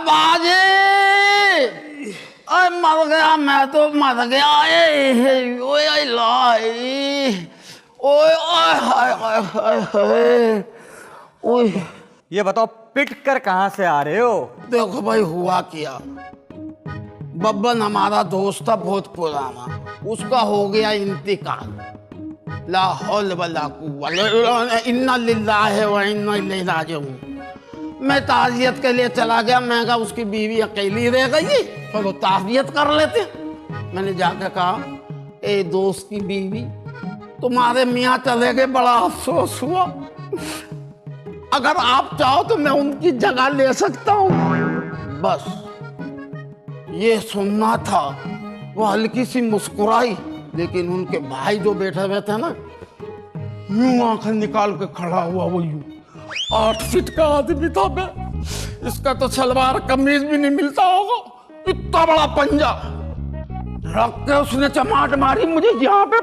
बाजे, अरे मर गया, मैं तो मर गया। ओए लाई, ओए हाय हाय हाय हाय। ओए ये बताओ पिट कर कहाँ से आ रहे हो? देखो भाई, हुआ क्या, बब्बन हमारा दोस्त था बहुत पुराना, उसका हो गया इंतकाल। ला हौल वला कुव्वत इन्ना लिल्लाहि व इन्ना इलैहि राजिऊन। मैं ताज़ियत के लिए चला गया, मैं कहा उसकी बीवी अकेली रह गई, चलो ताज़ियत कर लेते। मैंने जाकर कहा, ए दोस्त की बीवी, तुम्हारे मियाँ चले गए, बड़ा अफसोस हुआ, अगर आप चाहो तो मैं उनकी जगह ले सकता हूँ। बस ये सुनना था। वो हल्की सी मुस्कुराई, लेकिन उनके भाई जो बैठे हुए थे ना, यूं आंखें निकाल के खड़ा हुआ, वो यूं 8 फीट का आदमी था। मैं इसका तो सलवार कमीज भी नहीं मिलता होगा, इतना बड़ा पंजा रख के उसने चमाट मारी मुझे यहाँ पे।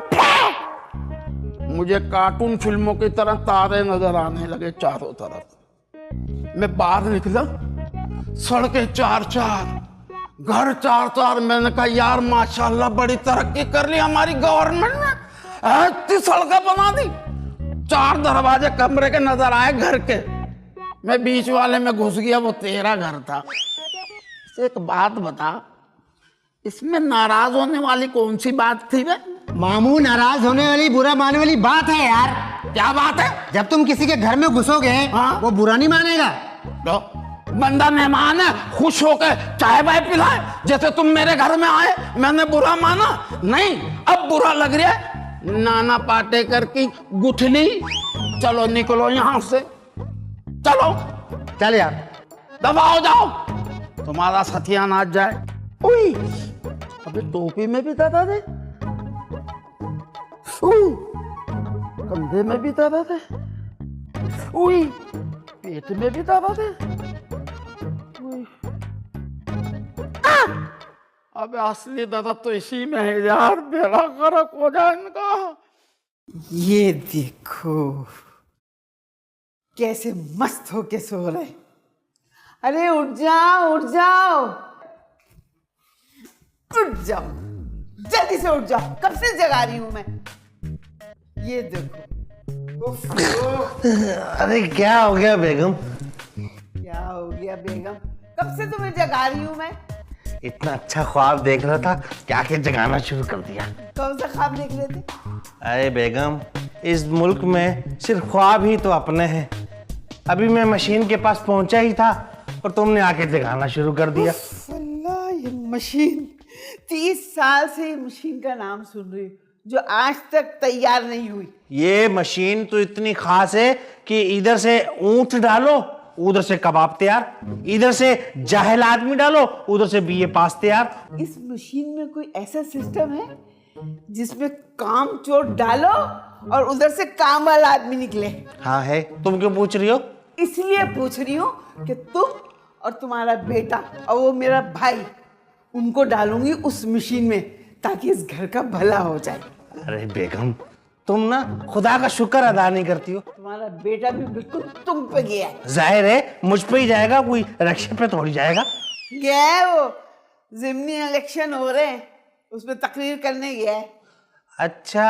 मुझे कार्टून फिल्मों की तरह तारे नजर आने लगे चारों तरफ। मैं बाहर निकला, सड़कें 4-4, घर 4-4। मैंने कहा यार माशाल्लाह बड़ी तरक्की कर ली हमारी गवर्नमेंट ने, इतनी सड़कें बना दी। 4 दरवाजे कमरे के नजर आए घर के। मैं बीच वाले में घुस गया, वो तेरा घर था। एक बात बता, इसमें नाराज होने वाली कौन सी बात थी बे? मामू, नाराज होने वाली, बुरा मानने वाली बात है यार। क्या बात है? जब तुम किसी के घर में घुसोगे, हाँ? वो बुरा नहीं मानेगा। तो बंदा मेहमान है, खुश होकर चाय वाय पिलाए, जैसे तुम मेरे घर में आए मैंने बुरा माना? नहीं, अब बुरा लग रहा है। नाना पाटेकर की गुठली, चलो निकलो यहाँ से, चलो चल यार, दबाओ जाओ, तुम्हारा सत्यानाश जाए। उई, अबे टोपी में भी दबा दे, कंधे में भी दबा दे, उई, पेट में भी दबा दे। अबे असली दर्द तो इसी में है यार, बेड़ा गर्क हो जाए इनका। ये देखो कैसे मस्त होके सो रहे। अरे उठ जाओ, उठ जाओ, उठ जाओ, जल्दी से उठ जाओ, कब से जगा रही हूं मैं। ये देखो। अरे क्या हो गया बेगम? क्या हो गया बेगम, कब से तुम्हें जगा रही हूं मैं। इतना अच्छा ख्वाब देख रहा था, क्या के जगाना शुरू कर दिया। कौन सा ख्वाब देख रहे थे? अरे बेगम, इस मुल्क में सिर्फ ख्वाब ही तो अपने हैं। अभी मैं मशीन के पास पहुंचा ही था और तुमने आके जगाना शुरू कर दिया। अल्लाह, ये मशीन, 30 साल से ये मशीन का नाम सुन रही हूँ, जो आज तक तैयार नहीं हुई। ये मशीन तो इतनी खास है कि इधर से ऊंट डालो, उधर से कबाब तैयार, इधर से जाहिल आदमी डालो, उधर से बीए पास तैयार। इस मशीन में कोई ऐसा सिस्टम है जिसमें काम चोर डालो और उधर से काम वाला आदमी निकले? हाँ है। तुम क्यों पूछ रही हो? इसलिए पूछ रही हूँ कि तुम और तुम्हारा बेटा और वो मेरा भाई, उनको डालूंगी उस मशीन में ताकि इस घर का भला हो जाए। अरे बेगम, तुम ना खुदा का शुक्र अदा नहीं करती हो। तुम्हारा बेटा भी बिल्कुल तुम पे गया है। जाहिर है मुझ पे ही जाएगा, कोई रक्षा पे थोड़ी जाएगा। गया है, वो जिमनी इलेक्शन हो रहे हैं, उसमें तकरीर करने गया है। अच्छा,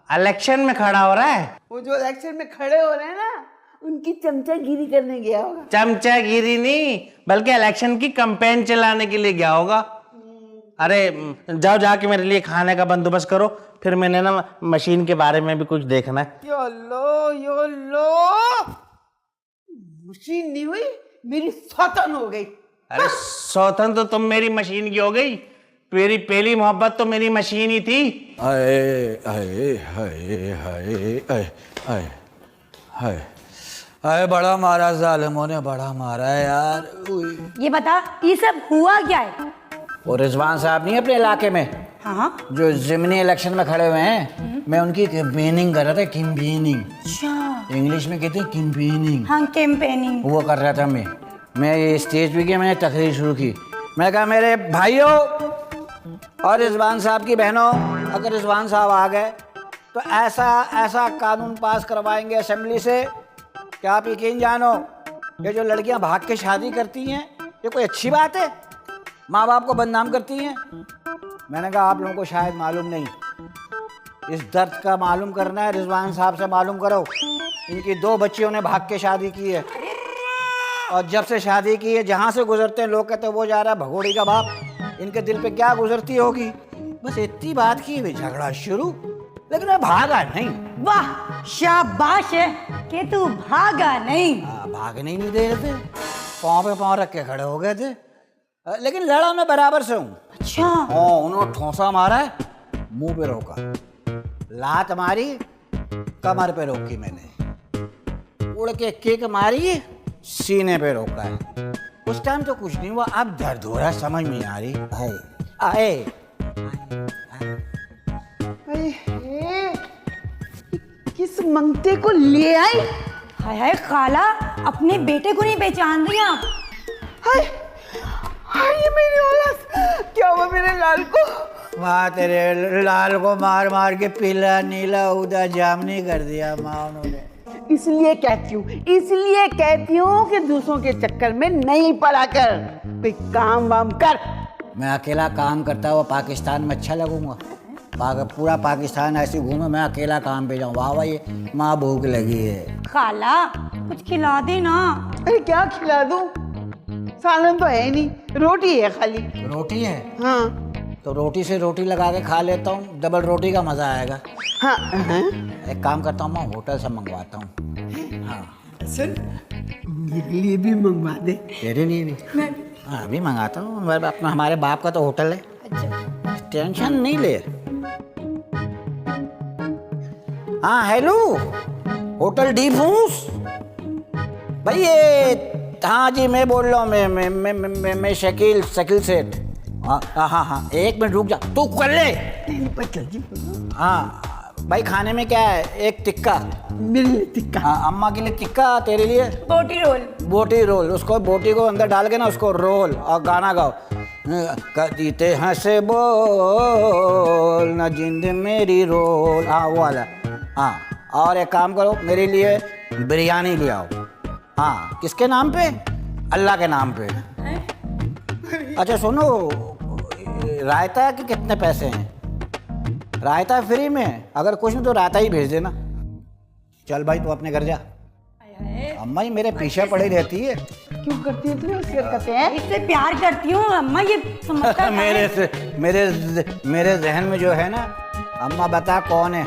इलेक्शन में खड़ा हो रहा है? वो जो इलेक्शन में खड़े हो रहे हैं ना, उनकी चमचागिरी करने गया होगा। चमचागिरी नहीं, बल्कि इलेक्शन की कैंपेन चलाने के लिए गया होगा। अरे जाओ, जाके मेरे लिए खाने का बंदोबस्त करो, फिर मैंने ना मशीन के बारे में भी कुछ देखना है। यो लो, मशीन नहीं हुई, मेरी सौतन हो गई। अरे सौतन तो तुम मेरी मशीन की हो गई, मेरी पहली मोहब्बत तो मेरी मशीन ही थी। आए आए हाय हाय आए आए हाय आए, बड़ा मारा जालिमों ने, बड़ा मारा है यार। ये बता, ये सब हुआ क्या है? वो रिजवान साहब नहीं अपने इलाके में, हाँ, जो जिमनी इलेक्शन में खड़े हुए हैं, मैं उनकी कैंपेनिंग कर रहा था। कैंपेनिंग अच्छा। इंग्लिश में कहते हैं, कैंपेनिंग। हाँ, कैंपेनिंग। वो कर रहा था मैं ये स्टेज पे गया, मैंने तकरीर शुरू की। मैं कहा, मेरे भाइयों और रिजवान साहब की बहनों, अगर रिजवान साहब आ गए तो ऐसा ऐसा कानून पास करवाएंगे असेंबली से कि आप यकीन जानो, ये जो लड़कियां भाग के शादी करती हैं, ये कोई अच्छी बात है? माँ बाप को बदनाम करती हैं। मैंने कहा आप लोगों को शायद मालूम नहीं, इस दर्द का मालूम करना है रिजवान साहब से मालूम करो। इनकी 2 बच्चियों ने भाग के शादी की है, और जब से शादी की है जहाँ से गुजरते हैं लोग कहते हैं वो जा रहा है भगोड़ी का बाप। इनके दिल पे क्या गुजरती होगी? बस इतनी बात की हुई झगड़ा शुरू, लेकिन मैं भागा नहीं। वाह, शाबाश है कि तू भागा नहीं। भागने ही नहीं दे रहे थे, पाँव पे पाँव रख के खड़े हो गए थे। लेकिन लड़ा मैं बराबर से हूँ। अच्छा। हाँ, उन्होंने ठोसा मारा है, मुंह पे रोका, लात मारी, कमर पे रोकी मैंने, उड़ के किक मारी, सीने पे रोका है। उस टाइम तो कुछ नहीं हुआ, अब दर्द हो रहा है, समझ में आ रही। आए किस मंगते को ले आई? हाय हाय खाला, अपने बेटे को नहीं पहचान रही आप? हाय हाय, ये मेरी औलाद, क्या हुआ मेरे लाल को? माँ तेरे लाल को मार मार के पीला नीला उदा जामनी कर दिया माँ उन्होंने। इसलिए कहती हूँ कि दूसरों के चक्कर में नहीं पड़ा कर, कोई काम वाम कर। मैं अकेला काम करता हुआ पाकिस्तान में अच्छा लगूंगा? पूरा पाकिस्तान ऐसे घूमे, मैं अकेला काम पे जाऊँ? वाह वाह, ये माँ भूख लगी है। खाला कुछ खिला दे ना। अरे क्या खिला दूँ? सालन तो है नहीं, रोटी है खाली। रोटी है? हाँ तो रोटी से रोटी लगा के खा लेता हूँ, डबल रोटी का मजा आएगा। हाँ हाँ। एक काम करता हूँ, मैं होटल से मंगवाता हूँ। हाँ सुन, मेरे लिए भी मंगवा दे। तेरे लिए भी? हाँ अभी मंगाता हूँ, अपना हमारे बाप का तो होटल है। अच्छा, टेंशन नहीं ले। हाँ हेलो, होटल डी फूस भाई, ये हाँ जी मैं बोल रहा हूँ, मैं शकील सेठ। हाँ 1 मिनट रुक जा, तू कर ले। हाँ भाई, खाने में क्या है? एक टिक्का। मेरे लिए टिक्का। हाँ, अम्मा के लिए टिक्का, तेरे लिए बोटी रोल। बोटी रोल। उसको बोटी को अंदर डाल के ना उसको रोल, और गाना गाओ, जीते हंसे बोल ना जिंद मेरी रोल। हाँ वो वाला। हाँ, और एक काम करो, मेरे लिए बिरयानी ले आओ। हाँ, किसके नाम पे? अल्लाह के नाम पे। अच्छा सुनो, रायता के कितने पैसे हैं? रायता फ्री में, अगर कुछ नहीं तो रायता ही भेज देना। चल भाई तू अपने घर जा। अम्मा ही मेरे पीछे पड़ी रहती है। क्यों करती है तू इसके करते हैं? इससे प्यार करती हूँ अम्मा, ये समझता है। मेरे जहन में जो है ना, अम्मा बता कौन है?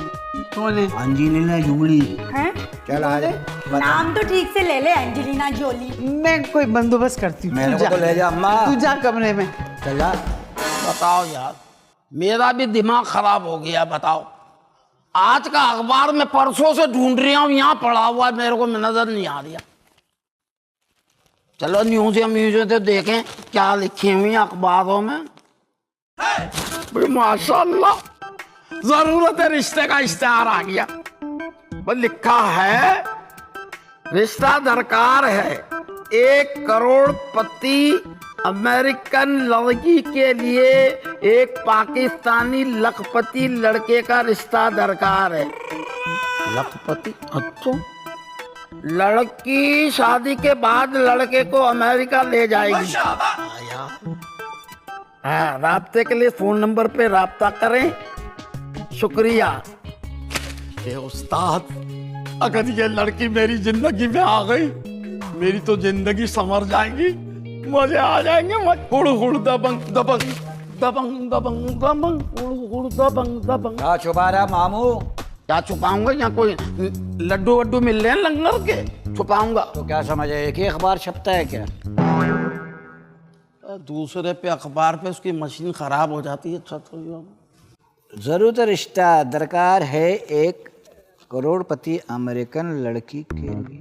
कौन है? अंजेलिना जोली। हैं? चल आ जा, नाम तो ठीक से ले ले, एंजेलिना जोली। मैं कोई बंदोबस्त करती हूँ। मेरे को तो ले जा अम्मा। तू जा कमरे में। चल जा। बताओ यार, मेरा भी दिमाग खराब हो गया। बताओ, आज का अखबार में परसों से ढूंढ रहा हूँ, यहाँ पड़ा हुआ है, मेरे को नजर नहीं आ रहा। चलो न्यूज़ तो देखें क्या लिखी हुई अखबारों में। माशाल्लाह, जरूरत है रिश्ते का इश्तेहार आ गया। बस लिखा है, रिश्ता दरकार है, 1 करोड़पति अमेरिकन लड़की के लिए एक पाकिस्तानी लखपति लड़के का रिश्ता दरकार है। लखपति? अच्छा, लड़की शादी के बाद लड़के को अमेरिका ले जाएगी। हाँ, राब्ते के लिए फोन नंबर पे राब्ता करें। शुक्रिया। ए उस्ताद, अगर ये लड़की मेरी जिंदगी में आ गई, मेरी तो जिंदगी संवर जाएगी, मजे आ जाएंगे। हुड़ हुड़ दबंग दबंग दबंग दबंग दबंग, हुड़ हुड़ दबंग दबंग। क्या छुपा रहा मामू? क्या छुपाऊंगा? यहाँ कोई लड्डू वड्डू मिल रहे हैं लंगर के, छुपाऊंगा? तो क्या समझ है, एक ही अखबार छपता है क्या? दूसरे पे अखबार पे उसकी मशीन खराब हो जाती है। जरूरत रिश्ता दरकार है, 1 करोड़पति अमेरिकन लड़की के लिए।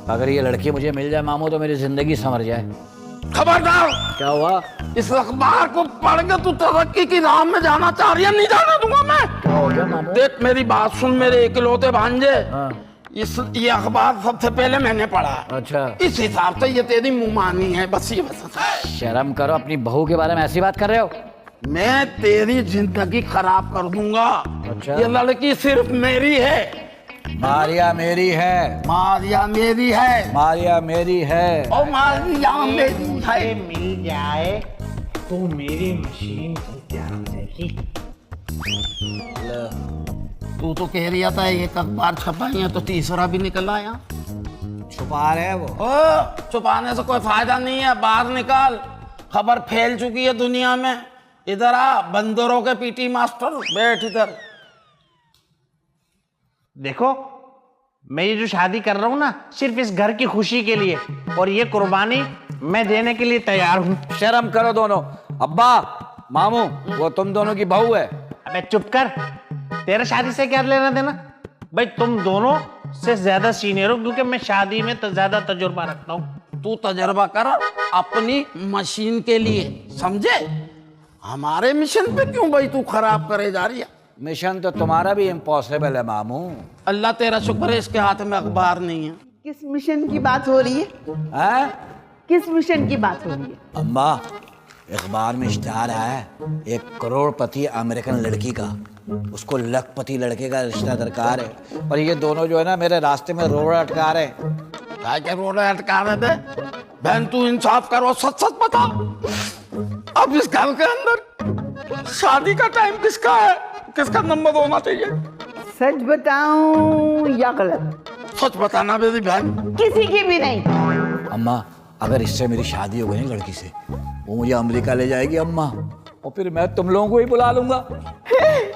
अगर ये लड़की मुझे मिल जाए मामू तो मेरी जिंदगी संवर जाए। खबरदार! क्या हुआ? इस अखबार को पढ़ के तू तरक्की की राह में जाना चाह रही है? नहीं जाने दूंगा मैं। क्या हो गया मामू? देख मेरी बात सुन, मेरे इकलौते भांजे। हाँ। ये अखबार सबसे पहले मैंने पढ़ा। अच्छा, इस हिसाब से ये तेरी मुंहमानी है। बस ये बस। शर्म करो, अपनी बहू के बारे में ऐसी बात कर रहे हो? मैं तेरी जिंदगी खराब कर दूंगा। अच्छा। ये लड़की सिर्फ मेरी है, मारिया मेरी है, मारिया मेरी है, मारिया मेरी है। ओ मारिया मेरी है। मिल जाए तो मेरी मशीन तो क्या रहेगी। तू तो कह रहा था एक अखबार छपाई है तो तीसरा भी निकल आया। छुपा रहे हैं वो। ओ छुपाने से कोई फायदा नहीं है, बाहर निकाल। खबर फैल चुकी है दुनिया में। इधर आ, बंदरों के पीटी मास्टर, बैठ इधर। देखो मैं ये जो शादी कर रहा हूँ ना, सिर्फ इस घर की खुशी के लिए, और ये कुर्बानी मैं देने के लिए तैयार हूँ। शर्म करो दोनों। अब्बा, मामू, वो तुम दोनों की बहू है। अबे चुप कर, तेरा शादी से क्या लेना देना। भाई तुम दोनों से ज्यादा सीनियर हो, क्योंकि मैं शादी में तो ज्यादा तजुर्बा रखता हूँ। तू तजर्बा कर अपनी मशीन के लिए, समझे? हमारे मिशन पे क्यों भाई तू खराब करे जा रही है? मिशन तो तुम्हारा भी इम्पॉसिबल है मामू। अल्लाह तेरा शुक्र है इसके हाथ में अखबार नहीं है। किस मिशन की बात हो रही है? हैं? किस मिशन की बात हो रही है? अम्मा, अखबार में इश्तिहार आया है, 1 करोड़पति अमेरिकन लड़की का, उसको लखपति लड़के का रिश्ता दरकार है। और ये दोनों जो है ना मेरे रास्ते में रोड अटका रहे हैं। क्या क्या रोड अटका रहे थे? बहन तू इंसाफ करो, सच सच बता। अब इस घर के अंदर शादी का टाइम किसका है? किसका नंबर होना चाहिए? सच बताऊं या गलत? सच बताना मेरी बहन। किसी की भी नहीं। अम्मा, अगर इससे मेरी शादी हो गई ना लड़की से, वो मुझे अमेरिका ले जाएगी अम्मा, और फिर मैं तुम लोगों को ही बुला लूंगा।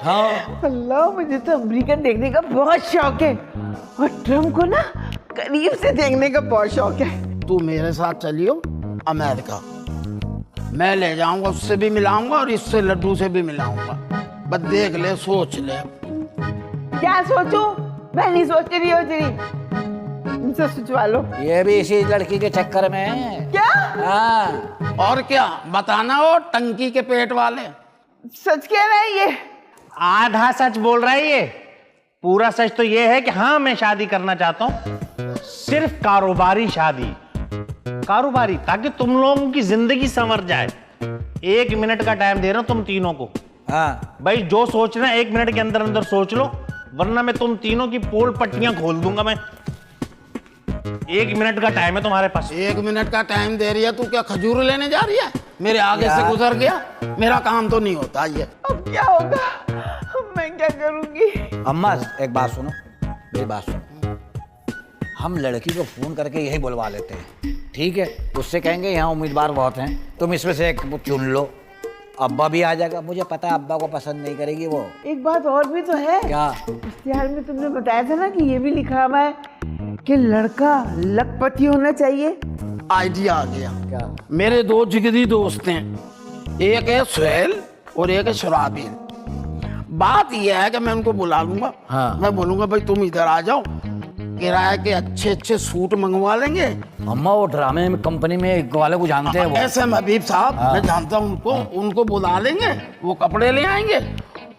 हाँ। अल्लाह, मुझे तो अमेरिका देखने का बहुत शौक है, और ट्रम्प को ना करीब से देखने का बहुत शौक है। तू मेरे साथ चलियो अमेरिका, मैं ले जाऊंगा, उससे भी मिलाऊंगा और इससे लड्डू से भी मिलाऊंगा। बस देख ले, सोच ले। क्या सोचूं? मैं नहीं सोच रही हो तेरी, इनसे सोचवा लो। ये भी इसी लड़की के चक्कर में है। क्या? हाँ। और क्या बताना हो, टंकी के पेट वाले। सच कह रहा है ये? आधा सच बोल रहा है ये। पूरा सच तो ये है कि हाँ, मैं शादी करना चाहता हूँ, सिर्फ कारोबारी शादी। कारोबारी, ताकि तुम लोगों की जिंदगी संवर जाए। 1 मिनट का टाइम दे रहा हूं तुम तीनों को। हाँ। भाई जो सोचना है 1 मिनट के अंदर अंदर सोच लो, वरना मैं तुम तीनों की पोल पट्टियां खोल दूंगा मैं। 1 मिनट का टाइम है तुम्हारे पास। 1 मिनट का टाइम दे रही है? तू क्या खजूर लेने जा रही है? मेरे आगे से गुजर गया, मेरा काम तो नहीं होता ये। अब क्या होगा? मैं क्या करूंगी? अम्मा, एक बात सुनो, मेरी बात सुनो। हम लड़की को फोन करके यही बुलवा लेते हैं, ठीक है? उससे कहेंगे यहाँ उम्मीदवार बहुत हैं, तुम इसमें से एक चुन लो। अब्बा भी आ जाएगा, मुझे पता है अब्बा को पसंद नहीं करेगी वो। एक बात और भी तो है। क्या? इश्तिहार में तुमने बताया था ना कि ये भी लिखा हुआ है कि लड़का लखपति होना चाहिए। आइडिया आ गया। क्या? मेरे 2 जिगरी दोस्त हैं, एक है सुहेल और एक है शराबील। बात यह है कि मैं उनको बुला लूंगा। हाँ। मैं बोलूंगा भाई तुम इधर आ जाओ, किराए के अच्छे अच्छे सूट मंगवा लेंगे। अम्मा, वो ड्रामे में कंपनी में एक वाले को जानते हैं वो। ऐसे हबीब साहब, मैं जानता हूँ उनको। उनको बुला लेंगे, वो कपड़े ले आएंगे,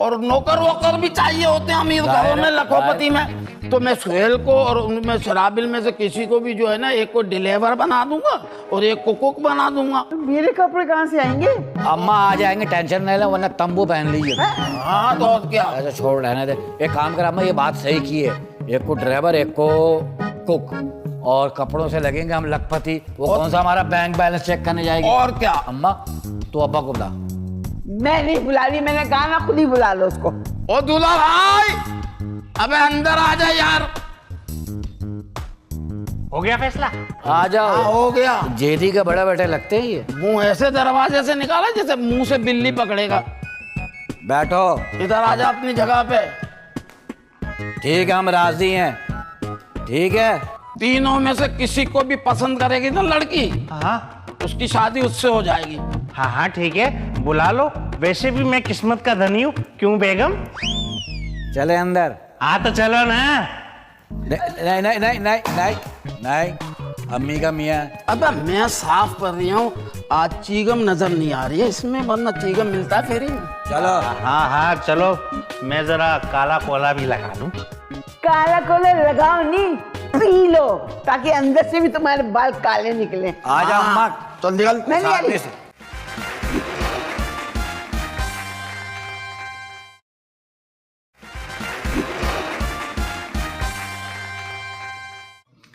और नौकर वोकर भी चाहिए होते हैं अमीर घरों में, लखोपति में। तो मैं सुहेल को और उनमें शराबिल में से किसी को भी जो है ना, एक को डिलीवर बना दूंगा और एक को कुक बना दूंगा। मेरे कपड़े कहाँ से आएंगे? अम्मा आ जाएंगे, टेंशन नहीं ले, वरना तंबू पहन लीजिए। हाँ तो और क्या। ऐसा छोड़ रहने दे। एक काम कर अम्मा, ये बात सही की है, एक को ड्राइवर, एक को कुक, और कपड़ों से लगेंगे हम लखपति। वो कौन सा हमारा बैंक बैलेंस चेक करने जाएगी? और क्या। अम्मा, तू अब्बा को बुला। मैं नहीं बुला रही, मैंने कहा ना, खुद ही बुला लो उसको। ओ दूल्हा भाई, अबे अंदर आ जा यार। हो गया फैसला? आ जाओ। हाँ, हो गया। जेठी के बड़े बेटे लगते हैं ये। मुंह ऐसे दरवाजे से निकाला जैसे मुंह से बिल्ली पकड़ेगा। बैठो। इधर आ जा अपनी जगह पे। ठीक है, हम राजी हैं, ठीक है? तीनों में से किसी को भी पसंद करेगी ना लड़की, हाँ उसकी शादी उससे हो जाएगी। हाँ हाँ ठीक है, बुला लो। वैसे भी मैं किस्मत का धनी हूँ, क्यों बेगम? चले अंदर। हाँ तो चलो ना। नहीं नहीं नहीं नहीं नहीं नहीं, अम्मी का मियाँ। अबे मैं साफ कर रही हूँ, आज चीगम नजर नहीं आ रही है इसमें, वरना चीगम मिलता है फेरी में। चलो। हाँ हाँ चलो, मैं जरा काला कोला भी लगा दूं। काला कोला लगाओ नहीं, पी लो, ताकि अंदर से भी तुम्हारे बाल काले निकले। आ जाओ अम्मा। चल निकल। मैं नहीं आ रही। सामने से।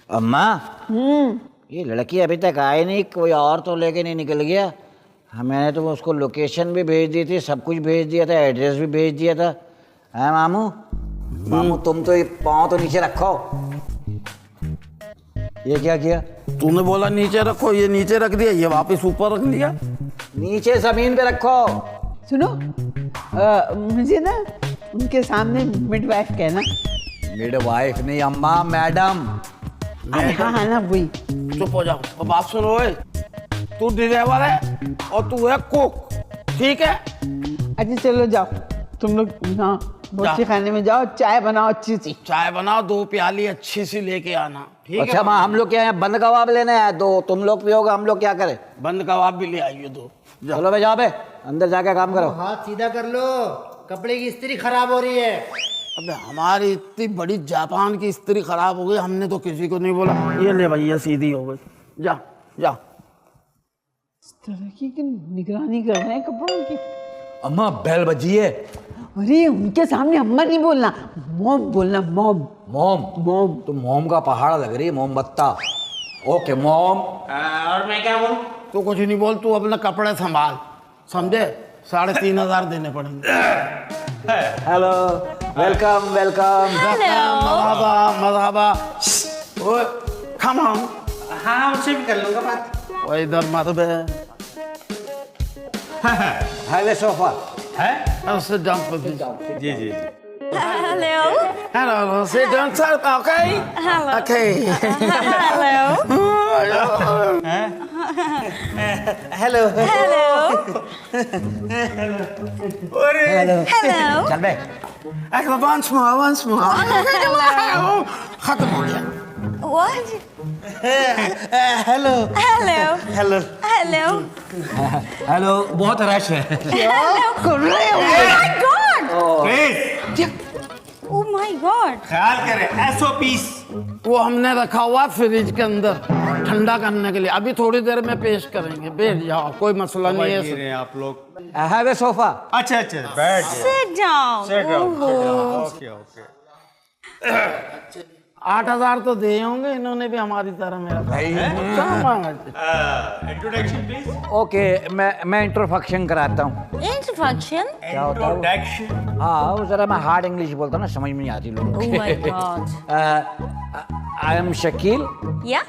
अम्मा ये लड़की अभी तक आई नहीं, कोई और तो लेके नहीं निकल गया? मैंने तो उसको लोकेशन भी भेज दी थी, सब कुछ भेज दिया था, एड्रेस भी भेज दिया था। है मामू? मामू तुम तो ये पाँव तो नीचे रखो। ये क्या किया? तूने बोला नीचे रखो, ये नीचे रख दिया, ये वापस ऊपर रख दिया। नीचे जमीन पे रखो। सुनो, मुझे ना उनके सामने मिडवाइफ कहना। मिडवाइफ नहीं अम्मा, मैडम। अरे हाँ ना वही। चुप हो जाओ। अब बात सुनो, ओए, तू ड्राइवर है और तू है कुक, ठीक है? अच्छा चलो जाओ, तुम लोग हाँ रोटी खाने में जाओ, चाय बनाओ अच्छी सी। चाय बनाओ, 2 प्याली अच्छी सी लेके आना, ठीक अच्छा है? माँ, हम लोग क्या है बंद कबाब लेने आए, 2 तुम लोग पियोगे, हम लोग क्या करें? बंद कबाब भी ले आइए 2। चलो भाई, जाओ बे, अंदर जाके काम करो। हाथ सीधा कर लो, कपड़े की इस्त्री खराब हो रही है। अबे हमारी इतनी बड़ी जापान की इस्त्री खराब हो गई, हमने तो किसी को नहीं बोला। ये ले भैया, सीधी हो गई। जा जा। इस तरह की निगरानी कर रहे हैं कपड़ों की। अम्मा बेल बजी है। अरे उनके सामने अम्मा नहीं बोलना, मॉम बोलना, मॉम। मोम? मॉम। तो मोम का पहाड़ लग रही है, मोमबत्ता। ओके मोम। और मैं क्या बोलूं? तू कुछ नहीं बोल, तू अपने कपड़े संभाल, समझे? 3,500 देने पड़ेंगे। Hello, welcome welcome. मरहबा मरहबा। ओए कम ऑन। हाँ उससे भी कर लूंगा बात। ओए इधर मत बे। Highway sofa. है उससे जंप पे जी जी। Hello. Hello, sit down, sir. Okay. Hello. Okay. Hello. Hello Hello. चल बे। Once more. खत्म हो गया। What? Hello Hello. Hello Hello. Hello, बहुत रश है। कर रहे हो? Oh my God. Please Oh my God. ख्याल करें, SOPs। वो हमने रखा हुआ फ्रिज के अंदर ठंडा करने के लिए, अभी थोड़ी देर में पेश करेंगे। बैठ जाओ, कोई मसला नहीं गिर है। रहे हैं आप लोग। Highway sofa. अच्छा अच्छा बैठ जाओ। Sit down. Sit down, sit Oh. down. Okay okay. 8,000 तो दे होंगे इन्होंने भी हमारी तरह मेरा भाई। क्या मांगा? Introduction please. ओके, मैं इंट्रोडक्शन कराता हूँ। Introduction. इंट्रोडक्शन। हाँ, वो जरा मैं हार्ड इंग्लिश बोलता हूँ ना, समझ में नहीं आती लोगों Oh my God. I am Shakeel. Yeah.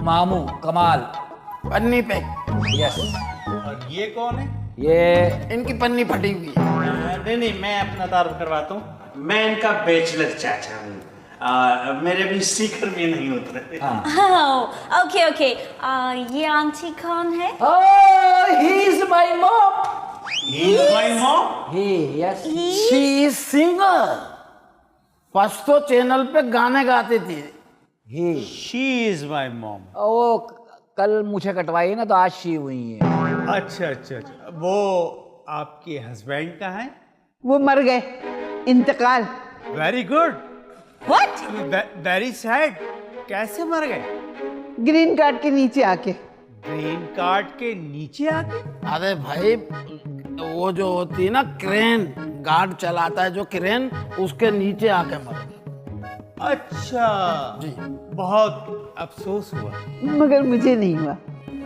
मामू कमाल। पन्नी पे यस। और ये कौन है? ये इनकी पन्नी फटी हुई है। नहीं नहीं, मैं अपना तारुफ करवाता हूँ। मैं इनका बैचलर चाचा हूँ। मेरे भी सीकर भी नहीं उतरे। Oh. Okay. Okay. ये आंटी कौन है? He is my mom. He's my mom? He yes. She is singer. Pashto channel पे गाने गाती थी। ही She is my mom. वो कल मुझे कटवाई ना, तो आज शी हुई है। अच्छा अच्छा अच्छा। वो आपके हस्बैंड का है? वो मर गए, इंतकाल। Very good. What? Very sad. कैसे मर गए? ग्रीन कार्ड के नीचे आके। ग्रीन कार्ड के नीचे आके? अरे भाई, वो जो होती है ना क्रेन, गार्ड चलाता है जो क्रेन, उसके नीचे आके मर गए। अच्छा जी। बहुत अफसोस हुआ। मगर मुझे नहीं हुआ।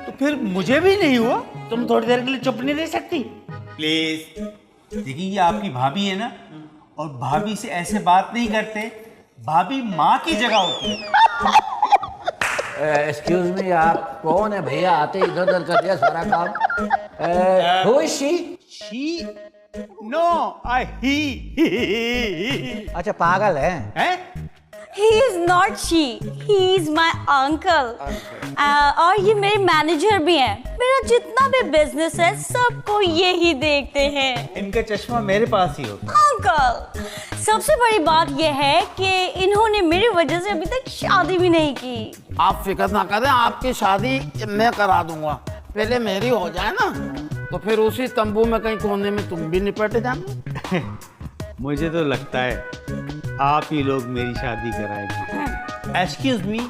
तो फिर मुझे भी नहीं हुआ। तुम थोड़ी देर के लिए चुप नहीं रह सकती? प्लीज। देखिए, ये आपकी भाभी है ना, और भाभी से ऐसे बात नहीं करते। भाभी माँ की जगह होती है। एक्सक्यूज मी, आप कौन है भैया? आते इधर उधर कर दिया सारा काम। Who is she? She? No, he. अच्छा, पागल है। हैं? He is not she. He is my uncle. और ये मेरे मैनेजर भी हैं। मेरा जितना भी बिजनेस है सबको यही देखते हैं। इनका चश्मा मेरे पास ही होता। अंकल, सबसे बड़ी बात यह है कि इन्होंने मेरी वजह से अभी तक शादी भी नहीं की। आप फिक्र ना करें, आपकी शादी मैं करा दूंगा। पहले मेरी हो जाए ना, तो फिर उसी तंबू में कहीं कोने में तुम भी निपट जाना। मुझे तो लगता है आप ही लोग मेरी शादी कराएंगे। एक्सक्यूज मी,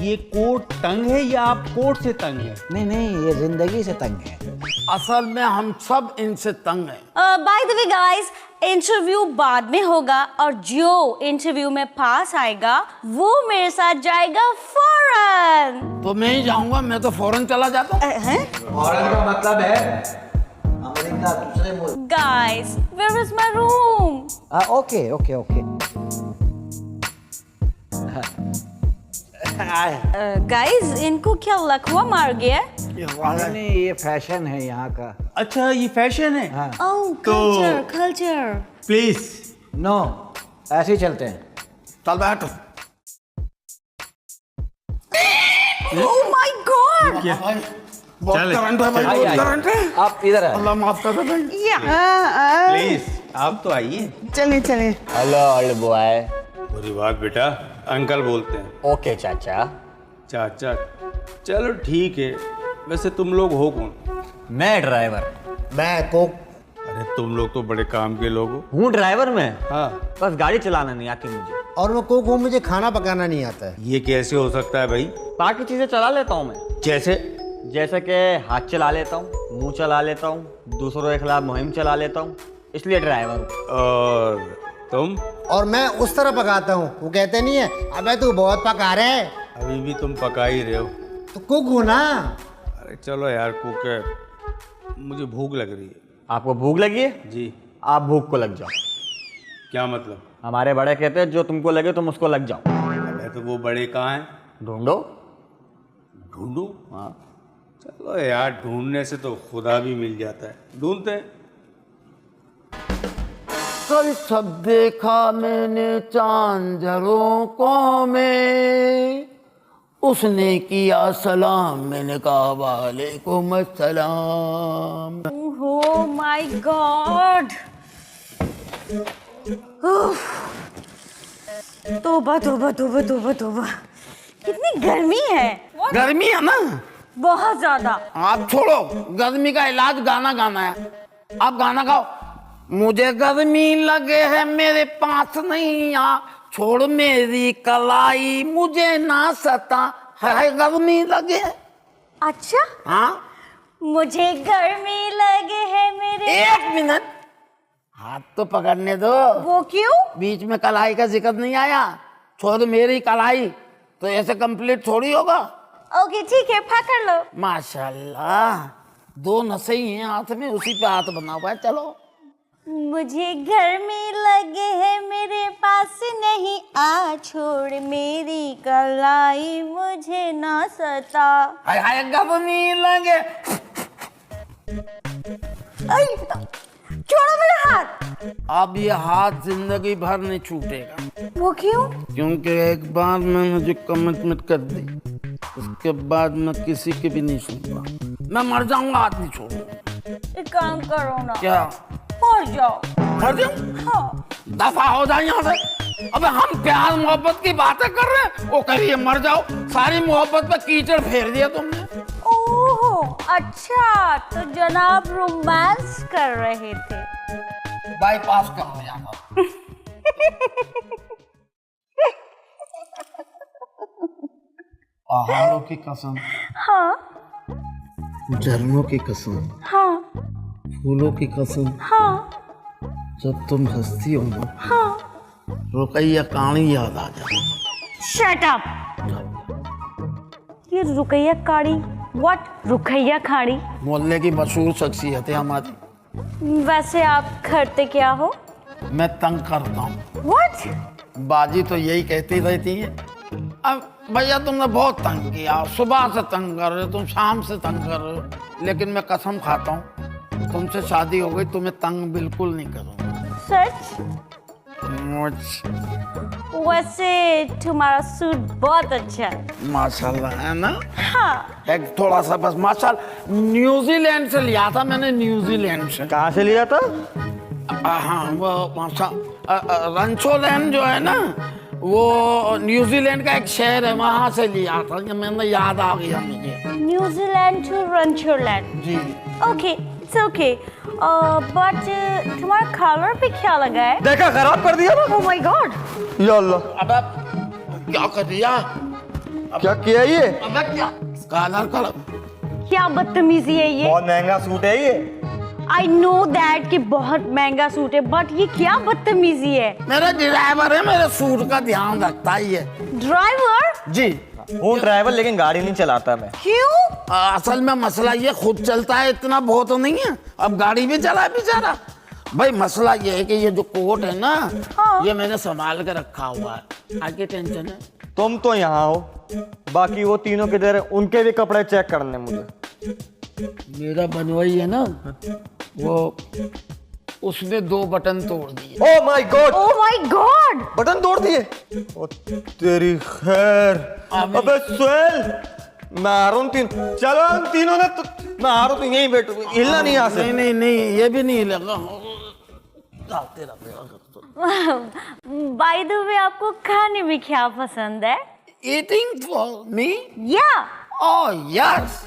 ये कोट तंग है या आप कोट से तंग है? नहीं नहीं, ये जिंदगी से तंग है। असल में हम सब इनसे तंग हैं। By the way, guys, interview बाद में होगा और जो इंटरव्यू में पास आएगा वो मेरे साथ जाएगा फॉरेन। तो मैं ही जाऊंगा, मैं तो फौरन चला जाता हूँ। फॉरेन का मतलब है अमेरिका, दूसरे मुल्क। Guys, where is my room? Okay okay okay. Guys, इनको क्या लकवा मार गया? नहीं, ये फैशन है यहाँ का। अच्छा, ये फैशन है। हाँ। ओह, कल्चर कल्चर। प्लीज। नो, ऐसे ही चलते हैं। चल बैठ। ओह माय गॉड। बहुत करंट है भाई, आइए, बहुत आइए। करंट है। आप इधर आए। अल्लाह माफ कर दे भाई। प्लीज, आप तो आइए। चलिए चलिए। Hello old boy. बुरी बात बेटा, अंकल बोलते हैं। ओके चाचा। चाचा, चलो ठीक है। वैसे तुम लोग हो कौन? मैं ड्राइवर। मैं कुक। अरे तुम लोग तो बड़े काम के लोग हो। हूँ ड्राइवर में, हाँ, बस गाड़ी चलाना नहीं आती मुझे। और मैं कुक हूँ, मुझे खाना पकाना नहीं आता है। ये कैसे हो सकता है भाई? बाकी चीजें चला लेता हूँ मैं। जैसे कि हाथ चला लेता हूँ, मुंह चला लेता हूँ, दूसरों के खिलाफ मुहिम चला लेता हूँ, इसलिए ड्राइवर हूँ। और तुम? और मैं उस तरह पकाता हूँ, वो कहते नहीं है अबे तू बहुत पका रहे है, अभी भी तुम पका ही रहे हो। तो कुक हूँ ना। अरे चलो यार, कुक है, मुझे भूख लग रही है। आपको भूख लगी है? जी। आप भूख को लग जाओ। क्या मतलब? हमारे बड़े कहते हैं जो तुमको लगे तुम उसको लग जाओ। अरे तो वो बड़े कहाँ हैं? ढूंढो। ढूंढूं? हाँ, चलो यार, ढूंढने से तो खुदा भी मिल जाता है। ढूंढते हैं। कल सब देखा मैंने चांद झरोकों में, उसने किया सलाम, मैंने कहा वालेकुम अस्सलाम। ओह माय गॉड। तौबा तौबा तौबा तौबा तौबा, कितनी गर्मी है। गर्मी है ना? बहुत ज्यादा। आप छोड़ो, गर्मी का इलाज गाना गाना है। आप गाना गाओ। मुझे गर्मी लगे है मेरे पास नहीं आ, छोड़ मेरी कलाई मुझे ना सता, है गर्मी लगे। अच्छा, हाँ, मुझे गर्मी लगे है मेरे। एक मिनट, हाथ तो पकड़ने दो। वो क्यों? बीच में कलाई का जिक्र नहीं आया। छोड़ मेरी कलाई, तो ऐसे कंप्लीट थोड़ी होगा। ओके ठीक है, पकड़ लो। माशाल्लाह, दो नसें ही हैं हाथ में, उसी पे हाथ बना हुआ है। चलो। मुझे गर्मी लगे है मेरे पास नहीं आ, छोड़ मेरी कलाई मुझे ना सता। हाय हाय गर्मी लगे। आई, छोड़ो मेरा हाथ। अब ये हाथ जिंदगी भर नहीं छूटेगा, वो क्यों? क्योंकि एक बार मैंने जो कमिटमेंट कर दी, उसके बाद मैं किसी की भी नहीं सुनूंगा। मैं मर जाऊंगा, हाथ नहीं छोड़ूंगा। एक काम करो ना। क्या? मर जाओ। मर जाऊं? हाँ। दफा हो जाए यहाँ से। अबे हम प्यार मोहब्बत की बातें कर रहे हैं, वो कहिए मर जाओ। सारी मोहब्बत पे कीचड़ फेर दिया तुमने। ओह अच्छा, तो जनाब रोमांस कर रहे थे। बाईपास करो यहाँ। पहाड़ों की कसम, हाँ झरनों की कसम, हाँ फूलों की कसम, हाँ जब तुम हंसती हो ना, हाँ। रुकैया कहानी याद आ जाती। Shut up. ये रुकैया काड़ी, व्हाट? रुकैया खाड़ी? मोहल्ले की मशहूर शख्सियत है हमारी। वैसे आप करते क्या हो? मैं तंग करता हूँ। व्हाट? बाजी तो यही कहती रहती है। अब भैया तुमने बहुत तंग किया, सुबह से तंग कर रहे हो, तुम शाम से तंग कर रहे हो, लेकिन मैं कसम खाता हूँ तुमसे शादी हो गई तो मैं तंग बिल्कुल नहीं करूँगा। सच? वैसे तुम्हारा सूट बहुत अच्छा है। माशाल्लाह, है ना? हाँ। एक थोड़ा सा बस माशाल्लाह, न्यूजीलैंड से लिया था मैंने, न्यूजीलैंड से। कहाँ से लिया था? हाँ, वो माशा रंचोलैंड जो है ना, वो न्यूजीलैंड का एक शहर है, वहाँ से लिया था। ये मैंने याद आ गया मुझे। न्यूजीलैंड टू रंचोलैंड। जी। Okay, it's okay. बट तुम्हारा कलर पे क्या लगा है? देखा, खराब कर दिया ना। Oh my god. या अल्लाह, अबे क्या कर दिया? क्या किया ये? अबे क्या? कालर कलर। क्या बदतमीजी है ये? बहुत महंगा सूट है ये। आई नो दैट कि बहुत महंगा सूट है, बट ये क्या बदतमीजी है। मेरा ड्राइवर है, मेरे सूट का ध्यान रखता ही है। ड्राइवर? जी हूँ ड्राइवर, लेकिन गाड़ी नहीं चलाता मैं। क्यों? असल में मसला ये खुद चलता है, इतना बहुत नहीं है, अब गाड़ी भी चला बेचारा। भाई मसला ये है कि ये जो कोट है ना, ये मैंने संभाल के रखा हुआ है, आगे टेंशन है। तुम तो यहाँ हो, बाकी वो तीनों किधर है? उनके भी कपड़े चेक करने मुझे। मेरा बनवाई है ना, वो उसने 2 बटन तोड़ दिए। ओह my God! Oh my God! Button तोड़ दिए? ओ तेरी खैर। अबे सुहेल, मैं आ रहा हूँ चलो इन तीनों ने तो, मैं आ रहा हूँ, यहीं बैठो, हिलना नहीं यहाँ से। नहीं ये भी नहीं लगा। बाय द वे, आपको खाने में क्या पसंद है? Eating for me? या ओह यस।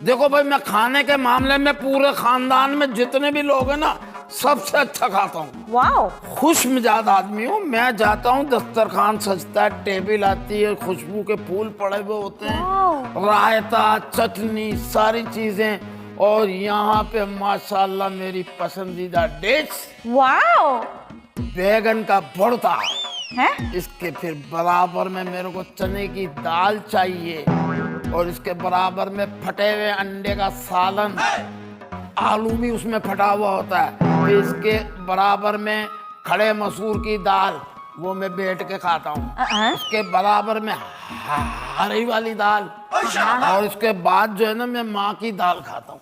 देखो भाई, मैं खाने के मामले में पूरे खानदान में जितने भी लोग हैं ना, सबसे अच्छा खाता हूँ। वाओ। खुश मिजाज आदमी हूँ। मैं जाता हूँ, दस्तरखान सजता है, टेबल आती है, खुशबू के फूल पड़े हुए होते हैं, रायता, चटनी, सारी चीजें, और यहाँ पे माशाल्लाह मेरी पसंदीदा डिश वाओ, बैगन का भरता है। इसके फिर बराबर में मेरे को चने की दाल चाहिए, और इसके बराबर में फटे हुए अंडे का सालन, आलू भी उसमें फटा हुआ होता है। फिर इसके बराबर में खड़े मसूर की दाल, वो मैं बैठ के खाता हूँ। इसके बराबर में हरी वाली दाल, और इसके बाद जो है ना, मैं माँ की दाल खाता हूँ।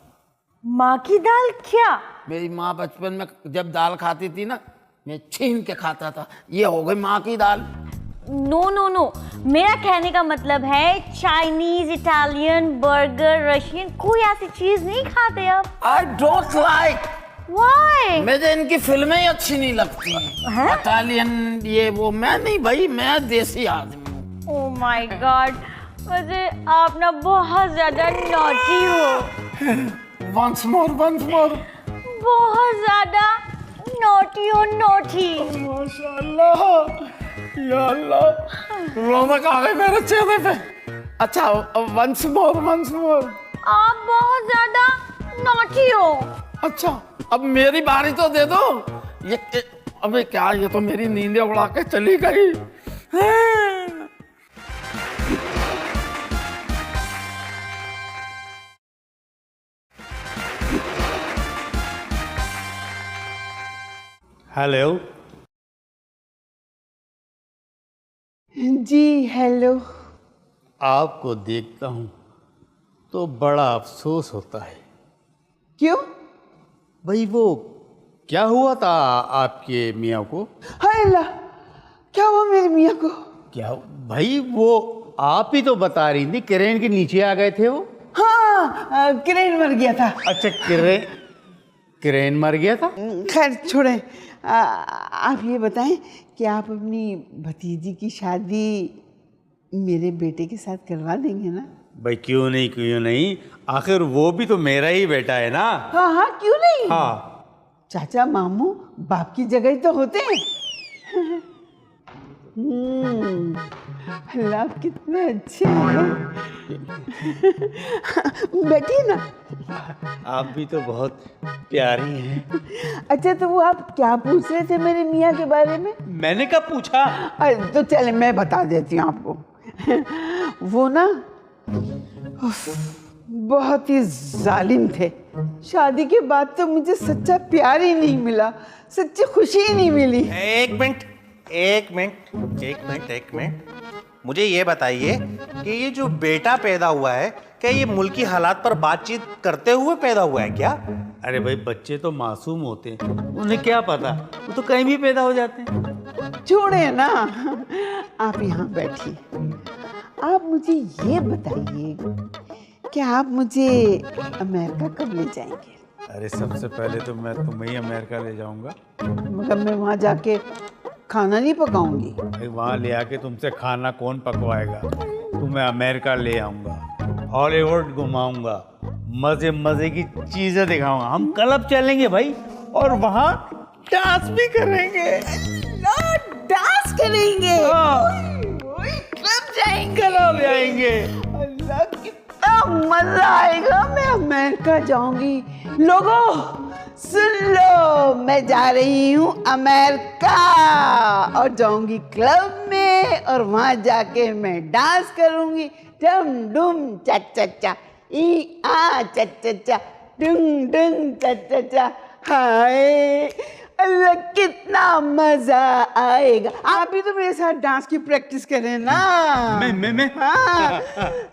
माँ की दाल? क्या? मेरी माँ बचपन में जब दाल खाती थी ना, मैं छीन के खाता था। ये हो गई माँ की दाल। नो, मेरा कहने का मतलब है चाइनीज, इटालियन, बर्गर, रशियन, कोई ऐसी चीज नहीं खाते आप? I don't like. व्हाई? मुझे इनकी फिल्में ही अच्छी नहीं लगती, इटालियन ये वो। मैं नहीं भाई, मैं देसी आदमी हूँ। ओह माय गॉड, मुझे आप ना बहुत ज्यादा नॉटी हो। Once more. बहुत ज्यादा नॉटी हो, नॉटी। माशाल्लाह, या अल्लाह, रौनक आ गई मेरे चेहरे पे। अच्छा, वंस मोर। आप बहुत ज्यादा नॉटी हो। अच्छा, अब मेरी बारी तो दे दो। ये अबे क्या, ये तो मेरी नींदें उड़ा के चली गई। हेलो जी हेलो। आपको देखता हूँ तो बड़ा अफसोस होता है। क्यों? भाई वो क्या हुआ था आपके मियाँ को? हाय अल्लाह, क्या हुआ मेरे मियाँ को? क्या भाई, वो आप ही तो बता रही थी क्रेन के नीचे आ गए थे वो। हाँ, क्रेन मर गया था। अच्छा, क्रेन मर गया था। खैर छोड़े, आप ये बताएं कि आप अपनी भतीजी की शादी मेरे बेटे के साथ करवा देंगे ना? भाई क्यों नहीं, आखिर वो भी तो मेरा ही बेटा है ना। हाँ, क्यों नहीं। हाँ, चाचा मामू बाप की जगह ही तो होते हैं। अल्लाह, आप कितने अच्छे हैं। बैठिए ना। आप भी तो बहुत प्यारी हैं। अच्छा, तो वो आप क्या पूछ रहे थे मेरे मियाँ के बारे में? मैंने कब पूछा? अरे तो चले, मैं बता देती हूँ आपको। वो ना बहुत ही जालिम थे। शादी के बाद तो मुझे सच्चा प्यार ही नहीं मिला, सच्ची खुशी ही नहीं मिली। एक मिनट, मुझे ये बताइए कि ये जो बेटा पैदा हुआ है, क्या ये मुल्की हालात पर बातचीत करते हुए पैदा हुआ है क्या? अरे भाई, बच्चे तो मासूम होते हैं, उन्हें क्या पता, वो तो कहीं भी पैदा हो जाते हैं। छोड़े ना, आप यहाँ बैठिए। आप मुझे ये बताइए कि आप मुझे अमेरिका कब ले जाएंगे? अरे सबसे पहले तो मैं तुम्हें ही अमेरिका ले जाऊंगा। मगर मैं वहाँ जाके खाना नहीं पकाऊंगी। भाई वहाँ ले आके तुमसे खाना कौन पकवाएगा? तुम्हें अमेरिका ले आऊंगा, हॉलीवुड घुमाऊंगा, मजे की चीजें दिखाऊंगा। हम क्लब चलेंगे भाई, और वहाँ डांस भी करेंगे। डांस करेंगे? क्लब जाएंगे। अल्लाह, कितना मजा आएगा। मैं अमेरिका जाऊंगी। लोगों, सुन लो, मैं जा रही हूँ अमेरिका और जाऊंगी क्लब में और वहां जाके मैं डांस करूंगी। डम डुम चा चा चा, ई आ चा चा चा, डुंग डुंग चा चा चा। हाय अल्लाह, कितना मजा आएगा। आप भी तो मेरे साथ डांस की प्रैक्टिस करें ना। मैं हाँ,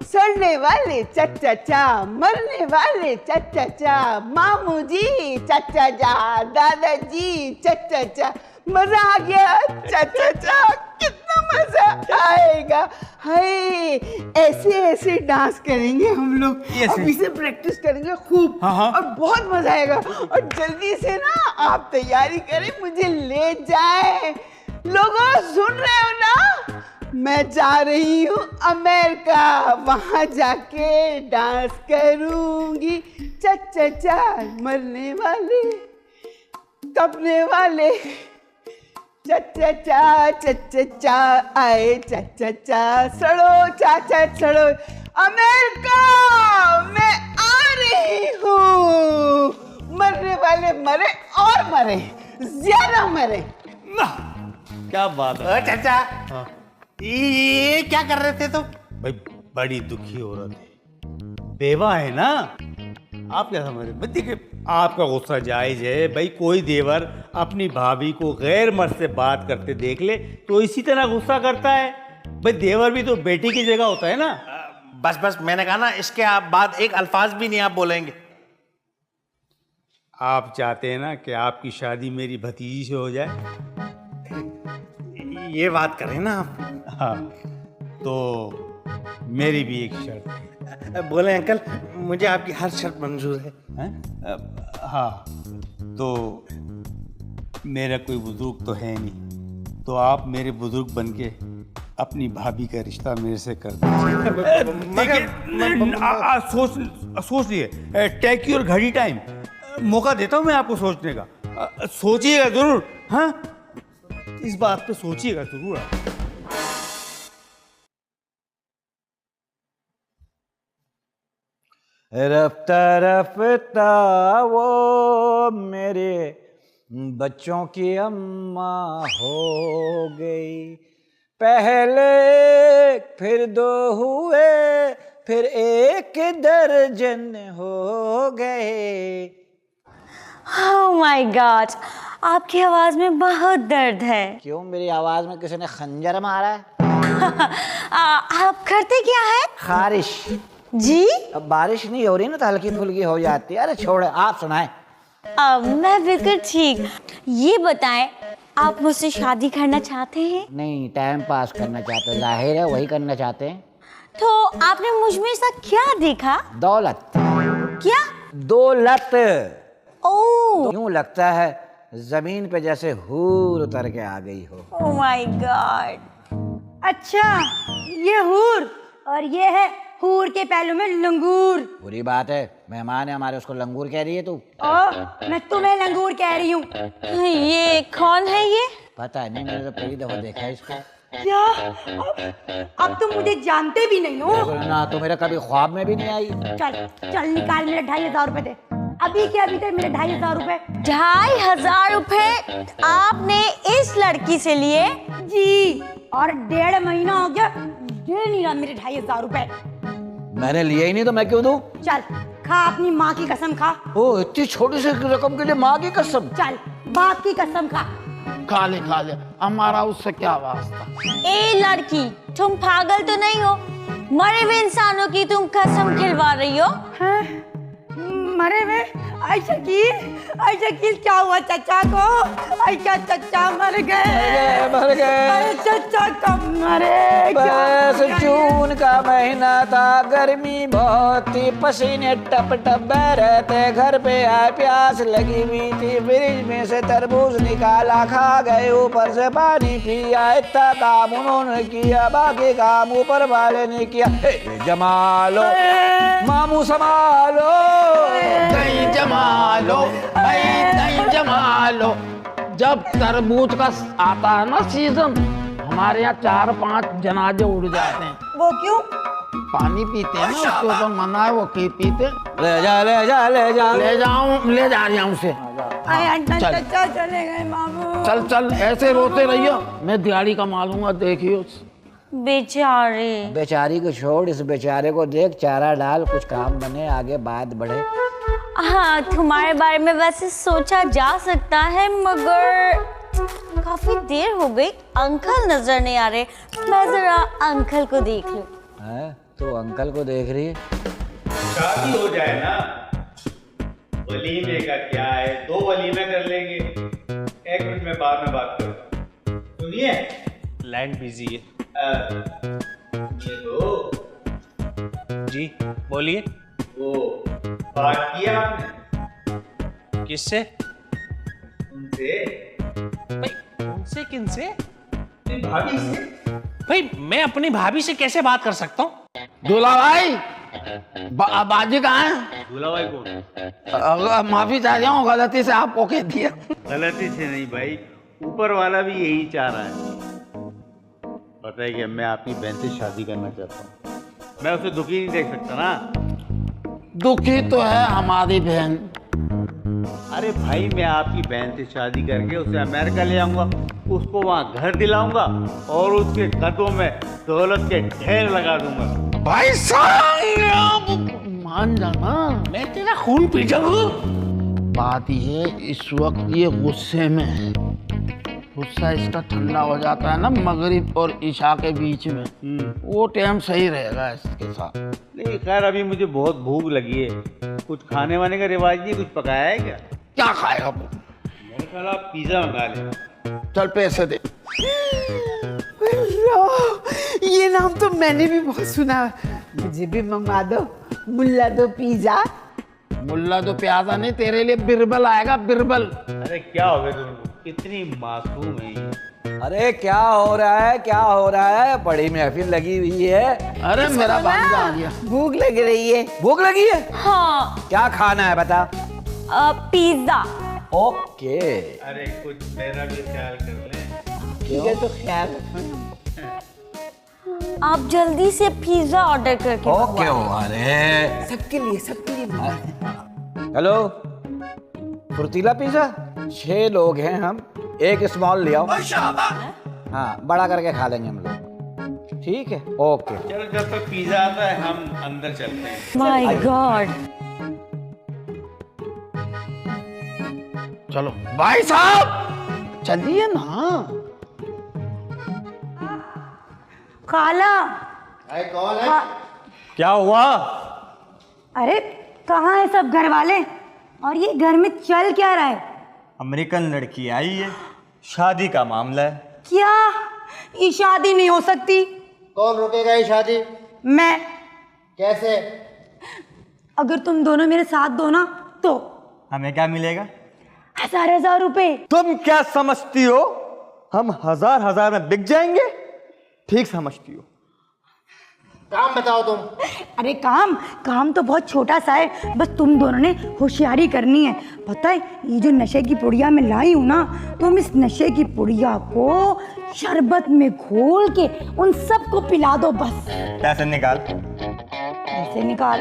सड़ने वाले चचा चा, मरने वाले चचा चा, मामू जी चचा चा, दादाजी चचा चा, मजा आ गया चचा चा, कितना मजा आएगा। हाय, ऐसे ऐसे डांस करेंगे हम लोग, अभी से प्रैक्टिस करेंगे खूब। हाँ। और बहुत मजा आएगा। और जल्दी से ना आप तैयारी करें, मुझे ले जाए। लोगों सुन रहे हो ना, मैं जा रही हूँ अमेरिका, वहां जाके डांस करूंगी। चचा चा, मरने वाले तपने वाले चचा चा आए, चचा चा सड़ो, चाचा सड़ो। अमेरिका मैं आ रही हूँ। मरने वाले मरे और मरे, ज्यादा मरे। क्या बात है चाचा, ये क्या कर रहे थे तुम? भाई, बड़ी दुखी औरत है, बेवा है ना। आप क्या समझ रहे? देखिए, आपका गुस्सा जायज है भाई। कोई देवर अपनी भाभी को गैर मर्द से बात करते देख ले तो इसी तरह गुस्सा करता है भाई। देवर भी तो बेटी की जगह होता है ना। बस मैंने कहा ना, इसके बाद एक अल्फाज भी नहीं आप बोलेंगे। आप चाहते हैं ना कि आपकी शादी मेरी भतीजी से हो जाए? ये बात करें ना आप। हाँ, तो मेरी भी एक शर्त है। बोले अंकल, मुझे आपकी हर शर्त मंजूर है। हाँ, तो मेरा कोई बुजुर्ग तो है नहीं, तो आप मेरे बुजुर्ग बनके अपनी भाभी का रिश्ता मेरे से कर दीजिए। सोच लिए, टेक योर घड़ी टाइम। मौका देता हूँ मैं आपको सोचने का। सोचिएगा जरूर। हाँ, इस बात पे सोचिएगा जरूर आप। रफ्ता रफ्ता वो मेरे बच्चों की अम्मा हो गई। पहले फिर दो हुए, फिर एक दर्जन हो गए। Oh my God, आपकी आवाज में बहुत दर्द है। क्यों, मेरी आवाज में किसी ने खंजर मारा है? आप करते क्या है? खारिश जी? अब बारिश नहीं हो रही ना तो हल्की फुल्की हो जाती है। अरे छोड़े, आप सुनाएं। मैं बिल्कुल ठीक। ये बताएं, आप मुझसे शादी करना चाहते हैं? नहीं, टाइम पास करना चाहते हैं, जाहिर है वही करना चाहते हैं। तो आपने मुझ में ऐसा क्या देखा? दौलत। क्या? दौलत। ओह, यूं लगता है जमीन पे जैसे हूर उतर के आ गई हो। ओह माय गॉड। अच्छा, ये हूर और ये है हूर के पहलू में लंगूर। बुरी बात है, मेहमान है हमारे, उसको लंगूर कह रही है तू। मैं तुम्हें लंगूर कह रही हूँ। ये कौन है ये? पता नहीं, मैंने तो पहली दफा देखा है इसको। क्या? अब तुम मुझे जानते भी नहीं हो ना, तो मेरा कभी ख्वाब में भी नहीं आई। चल चल, निकाल मेरे 2500 रुपए दे। अभी के अभी तक मेरे 2500 रुपए। 2500 रुपए आपने इस लड़की से लिए? जी, और 1.5 महीना हो गया दे नहीं रहा मेरे 2500 रुपए। मैंने लिया ही नहीं तो मैं क्यों दूं? चल खा, अपनी माँ की कसम खा। ओ, इतनी छोटी सी रकम के लिए माँ की कसम? चल, बाप की कसम खा। खा ले, हमारा उससे क्या वास्ता। ए लड़की, तुम पागल तो नहीं हो? मरे हुए इंसानों की तुम कसम खिलवा रही हो? हाँ? मरे हुए? आई शकील क्या हुआ चचा को? आई क्या चचा मर गए? मर गए। चचा कब मरे? बस जून का महीना था, गर्मी बहुत थी, पसीने टप टप बह रहे थे। घर पे आए, प्यास लगी हुई थी, फ्रिज में से तरबूज निकाला, खा गए, ऊपर से पानी पिया। इतना काम उन्होंने किया, बाकी काम ऊपर वाले ने किया। जमालो मामू संभालो, दही जमा लो, दही जमा लो। जब तरबूज का आता है ना सीजन, हमारे यहाँ 4-5 जनाजे उड़ जाते हैं। वो क्यों? पानी पीते हैं ना, उसके ऊपर मना है, वो पीते। ले जा ले जा ले जा ले जा रही हूँ उसे। चचा चले गए मामू। चल चल, ऐसे रोते रहियो, मैं दिहाड़ी कमा लूंगा, देखियो। बेचारे। बेचारी को छोड़, इस बेचारे को देख, चारा डाल, कुछ काम बने, आगे बात बढ़े। हाँ, तुम्हारे बारे में वैसे सोचा जा सकता है, मगर काफी देर हो गई, अंकल नजर नहीं आ रहे। मैं जरा अंकल को देख लूं। है तो अंकल को देख रही है? शादी हो जाए ना, वलीमे का क्या है, 2 वलीमे कर लेंगे। 1 मिनट में बाद में बात करूँ। सुनिए, लैंड बिजी है। ये दो जी बोलिए। वो बात किया आपने किससे? उनसे? भाई उनसे किनसे? अपनी भाभी से। भाई मैं अपनी भाभी से कैसे बात कर सकता हूँ? दूल्हा भाई, बाजी कहाँ है? दूल्हा भाई कौन? माफी चाह रहा हूँ, गलती से आपको कह दिया। गलती से नहीं भाई, ऊपर वाला भी यही चाह रहा है। पता है कि मैं आपकी बहन से शादी करना चाहता हूँ। मैं उसे दुखी नहीं देख सकता ना। दुखी तो है हमारी बहन। अरे भाई, मैं आपकी बहन से शादी करके उसे अमेरिका ले आऊंगा, उसको वहाँ घर दिलाऊंगा और उसके कदमों में दौलत के ढेर लगा दूंगा। भाई साहब मान जाना, मैं तेरा खून पी जाऊंगा। बात ये है, इस वक्त ये गुस्से में है। गुस्सा इसका ठंडा हो जाता है ना मगरिब और ईशा के बीच में, वो टाइम सही रहेगा इसके साथ। नहीं खैर, अभी मुझे बहुत भूख लगी है, कुछ खाने वाने का रिवाज नहीं, कुछ पकाया है क्या? क्या खाएगा वो? मेरे ख्याल आप पिज्जा मंगा लें। चल पैसे दे। ये नाम तो मैंने भी बहुत सुना है। मुझे भी मंगवा दो, मुल्ला दो पिज्जा। मुल्ला तो प्याजा नहीं, तेरे लिए बिरबल आएगा, बिरबल। अरे क्या हो गया तुमको, कितनी मासूम है ये। अरे क्या हो रहा है, क्या हो रहा है? बड़ी महफिल लगी हुई है। अरे मेरा भांजा आ गया। भूख लग रही है। भूख लगी है? हाँ। क्या खाना है बता? पिज्जा। ओके। अरे कुछ मेरा भी ख्याल कर ले। ठीक है तो ख्याल रखना। आप जल्दी से पिज्जा ऑर्डर करके ओके। अरे सबके लिए, सबके लिए। हेलो, फुर्तीला पिज्जा? 6 लोग हैं हम, 1 स्मॉल ले आओ। हाँ, बड़ा करके खा लेंगे हम लोग। ठीक है, ओके। चलो, जब तक पिज्जा आता है हम अंदर चलते हैं। My God. चलो भाई साहब चलिए ना। खाला। कौन है? क्या हुआ? अरे कहाँ है सब घर वाले? और ये घर में चल क्या रहा है? अमेरिकन लड़की आई है, शादी का मामला है। क्या? ये शादी नहीं हो सकती। कौन रुकेगा ये शादी? मैं। कैसे? अगर तुम दोनों मेरे साथ दो ना तो हमें क्या मिलेगा? 1000 रुपए। तुम क्या समझती हो, हम 1000 में बिक जाएंगे? ठीक समझती हो। काम बताओ तुम। अरे काम तो बहुत छोटा सा है, बस तुम दोनों ने होशियारी करनी है। पता है, ये जो नशे की पुड़िया मैं लाई हूँ ना, तुम इस नशे की पुड़िया को शरबत में घोल के उन सबको पिला दो बस। पैसे निकाल। पैसे निकाल?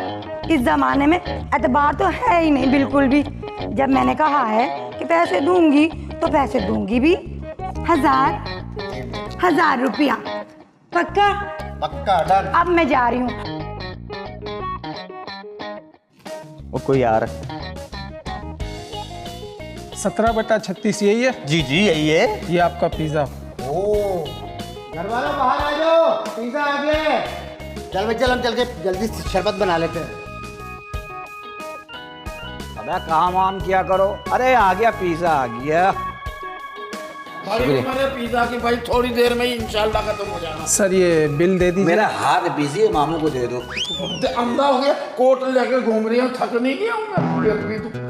इस जमाने में एतबार तो है ही नहीं बिल्कुल भी। जब मैंने कहा है कि पैसे दूंगी तो पैसे दूंगी भी। 1000 रुपया पक्का? पक्का डन। अब मैं जा रही हूँ। वो कोई आ रहा है। 17/36 यही है? जी जी यही है। ये आपका पिज्जा। ओ, घर वालों बाहर आ जाओ, पिज्जा आ गया है। चल भाई, चल हम चल के जल्दी से शरबत बना लेते हैं। अबे काम वाम किया करो। अरे आ गया, पिज्जा आ गया। मेरे पिज्जा की भाई थोड़ी देर में ही इंशाल्लाह खत्म हो जाना। सर ये बिल दे दीजिए। मेरा हाथ बिजी है, मामू को दे दो। अंधा हो गया, कोट लेके घूम रही हूँ, थक नहीं गया हूँ।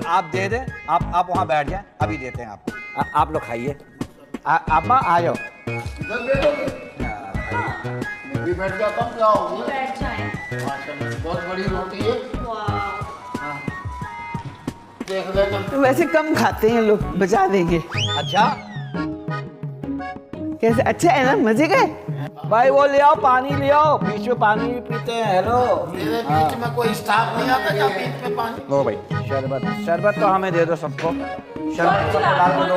आप दे दें, आप वहाँ बैठ जाएं, अभी देते हैं आपको। आप लोग खाइए। आप आ जाओ। भी बैठ जाता हूँ, क्या हो गया? बैठ जाए। बहुत बड़ी रोटी है। देख लेना। वैसे कम खाते हैं लोग, बचा देंगे। अच्छा कैसे? अच्छा है ना? मजे गए? भाई वो ले आओ, पानी ले आओ, बीच में पानी भी पीते हैं। हेलो, मेरे बीच में कोई स्टाफ नहीं आता क्या बीच में पानी? लो भाई शरबत, शरबत तो हमें दे दो सबको, शरबत सबको डाल के दो।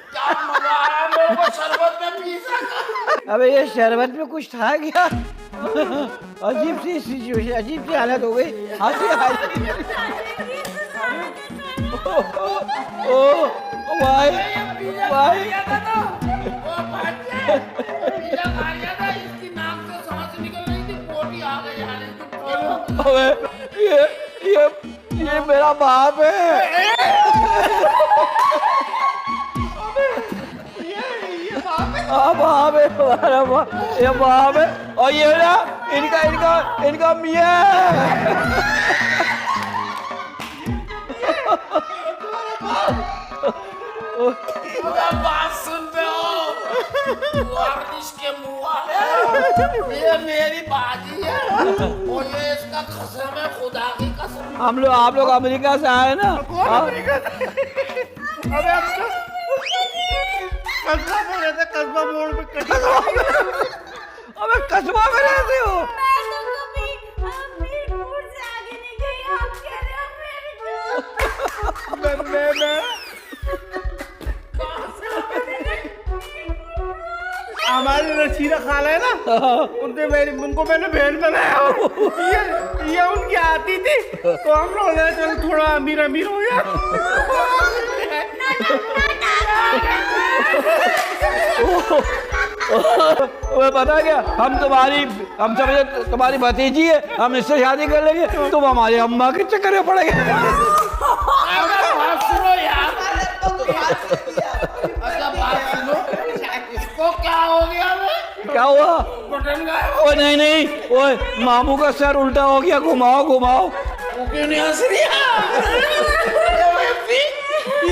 क्या मजा आया मेरे को शरबत में पिज़्ज़ा का। अबे ये शरबत में कुछ था क्या? अजीब सी सिचुएशन, अजीब सी हालत हो गई। हंसी आई। ओ भाई भाई, पिज़्ज़ा खा लिया था, इसकी नाक से सांस निकल रही थी, पोटी आ गई यार। अबे ये मेरा बाप है। बाप है हमारा बाप, ये बाप है। और ये ना इनका मियाँ है। बात सुनते हो? वार्निश के मुंह वाले, ये मेरी बाजी है और ये इसका कसम है, खुदा की कसम। आप लोग अमेरिका से आए ना? कस्बा में रहते, कस्बा मोड़ पे अबे कस्बा में रहते हो? मैं तो कभी मीरपुर से आगे नहीं गई, आप कह रहे हो मेरे हमारी रशीदा खाला है ना, उनको मैंने बहन बनाया। ये उनकी आती थी, तो हम लोग ने चल थोड़ा अमीर हो गया। वो पता क्या, हम समझे तुम्हारी भतीजी है, हम इससे शादी कर लेंगे, तुम हमारे अम्मा के चक्कर में पड़ेंगे। बात सुनो यार, अच्छा बात सुनो, इसको क्या हो गया? क्या हुआ? बटन गायब। ओ नहीं, ओए मामू का सर उल्टा हो गया, घुमाओ। वो क्यों नहीं हंस रही है?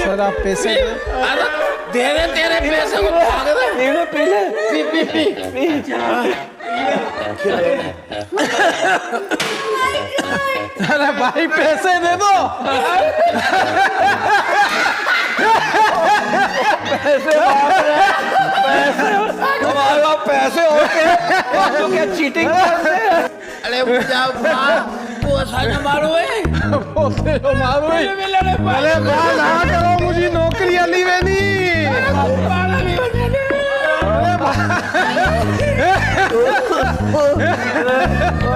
सर आप पैसे दें। अरे तेरे पैसे को भाग रहे। पी। अरे भाई पैसे दे दो। पैसे हमारे पास पैसे होते हैं तो क्या चीटिंग करते हैं? अरे वो ऐसा न मारो है। अरे बात ना करो, मुझे नौकरी अली वेनी।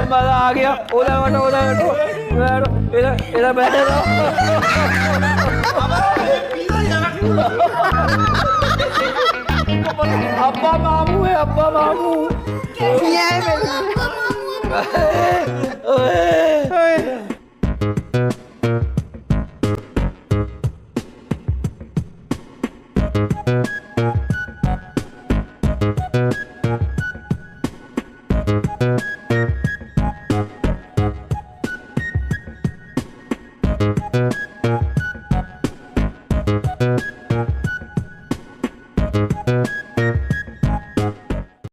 मजा आ गया। ओला बैठो, इधर बैठे रहो। अब्बा मामू है, अब्बा मामू। ये है मेरी।